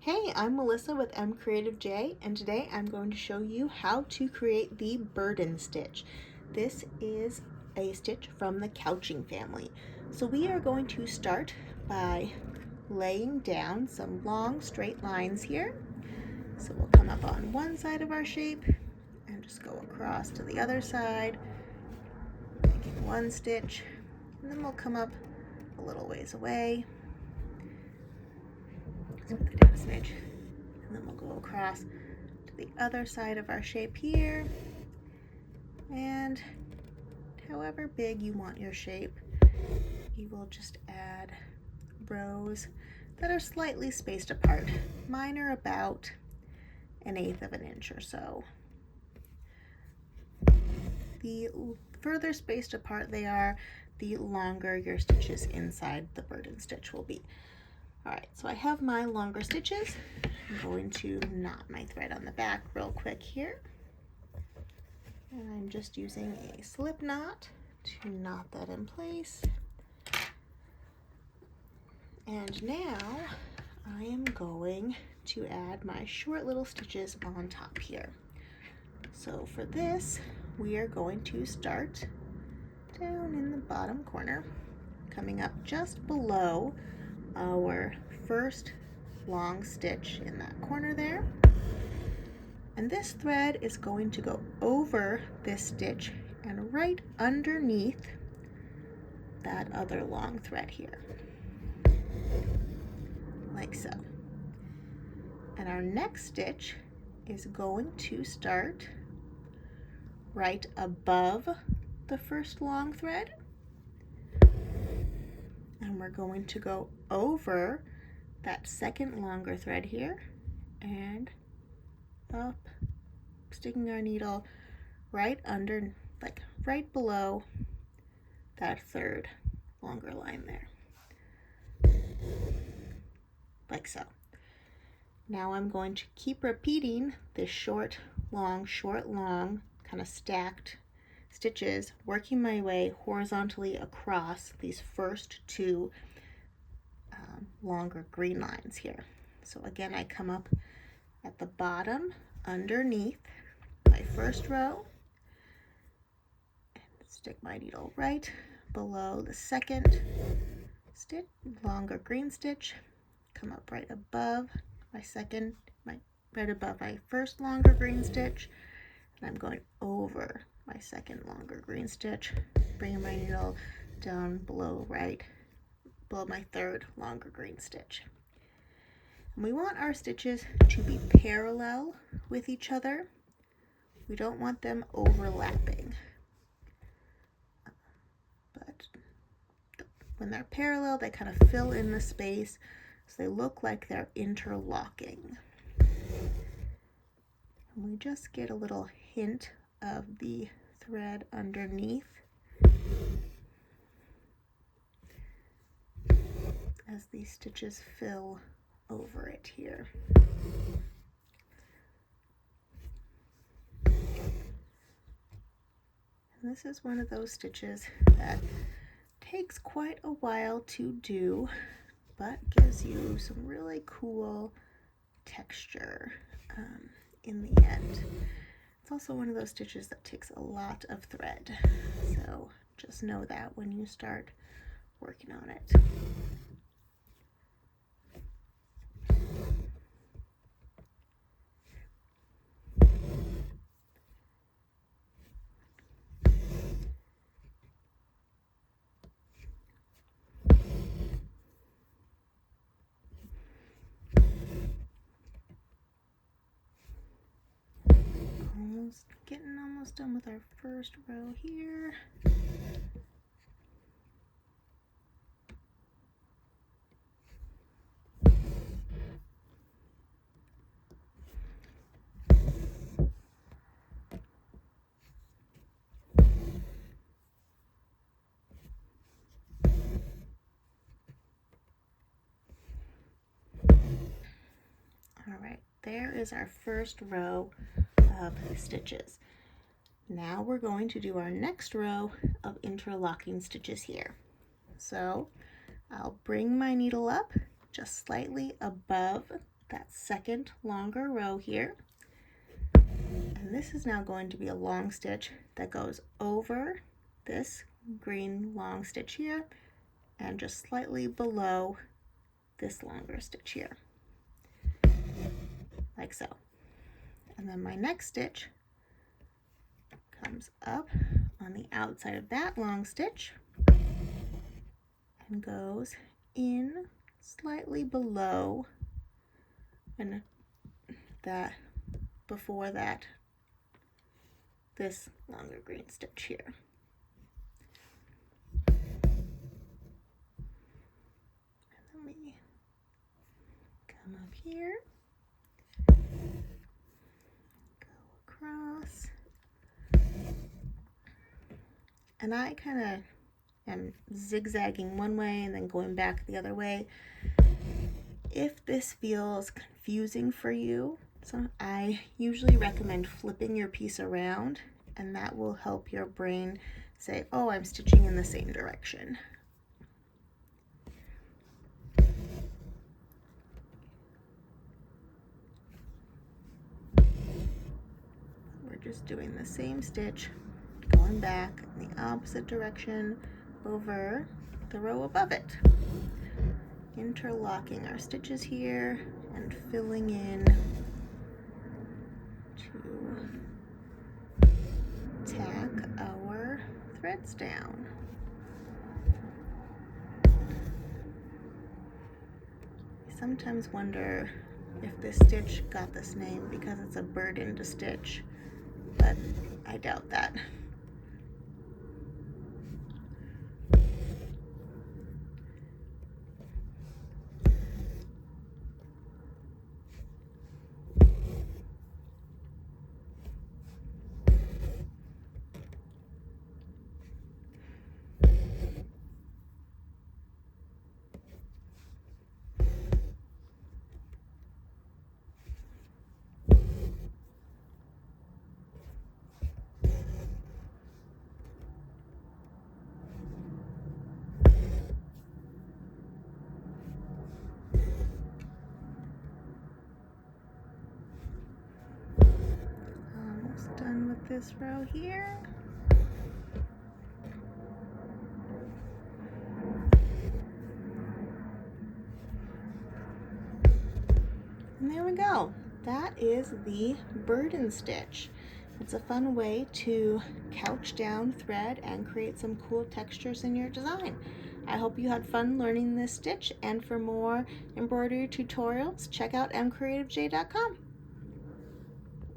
Hey, I'm Melissa with MCreativeJ, and today I'm going to show you how to create the burden stitch. This is a stitch from the couching family. So we are going to start by laying down some long straight lines here. So we'll come up on one side of our shape and just go across to the other side, making one stitch, and then we'll come up a little ways away. Smooth it down a smidge. And then we'll go across to the other side of our shape here, and however big you want your shape, you will just add rows that are slightly spaced apart. Mine are about 1/8 of an inch or so. The further spaced apart they are, the longer your stitches inside the burden stitch will be. Alright, so I have my longer stitches. I'm going to knot my thread on the back real quick here. And I'm just using a slip knot to knot that in place. And now I am going to add my short little stitches on top here. So for this, we are going to start down in the bottom corner, coming up just below our first long stitch in that corner there. And this thread is going to go over this stitch and right underneath that other long thread here, like so. And our next stitch is going to start right above the first long thread, and we're going to go over that second longer thread here and up, sticking our needle right under, like right below that third longer line there, like so. Now I'm going to keep repeating this short, long, kind of stacked stitches, working my way horizontally across these first two longer green lines here. So again, I come up at the bottom underneath my first row and stick my needle right below the second stitch, longer green stitch, come up right above right above my first longer green stitch, and I'm going over my second longer green stitch, bringing my needle down below my third longer green stitch. And we want our stitches to be parallel with each other. We don't want them overlapping. But when they're parallel, they kind of fill in the space, so they look like they're interlocking. And we just get a little hint of the thread underneath as these stitches fill over it here. And this is one of those stitches that takes quite a while to do, but gives you some really cool texture in the end. It's also one of those stitches that takes a lot of thread, so just know that when you start working on it. Getting almost done with our first row here. All right, there is our first row of stitches. Now we're going to do our next row of interlocking stitches here. So I'll bring my needle up just slightly above that second longer row here. And this is now going to be a long stitch that goes over this green long stitch here and just slightly below this longer stitch here, like so. And then my next stitch comes up on the outside of that long stitch and goes in slightly below and that before that this longer green stitch here. And then we come up here, go across, and I kind of am zigzagging one way and then going back the other way. If this feels confusing for you, so I usually recommend flipping your piece around, and that will help your brain say, oh, I'm stitching in the same direction. We're just doing the same stitch, going back in the opposite direction over the row above it. Interlocking our stitches here and filling in to tack our threads down. I sometimes wonder if this stitch got this name because it's a burden to stitch, but I doubt that. Done with this row here. And there we go. That is the burden stitch. It's a fun way to couch down thread and create some cool textures in your design. I hope you had fun learning this stitch, and for more embroidery tutorials, check out MCreativeJ.com.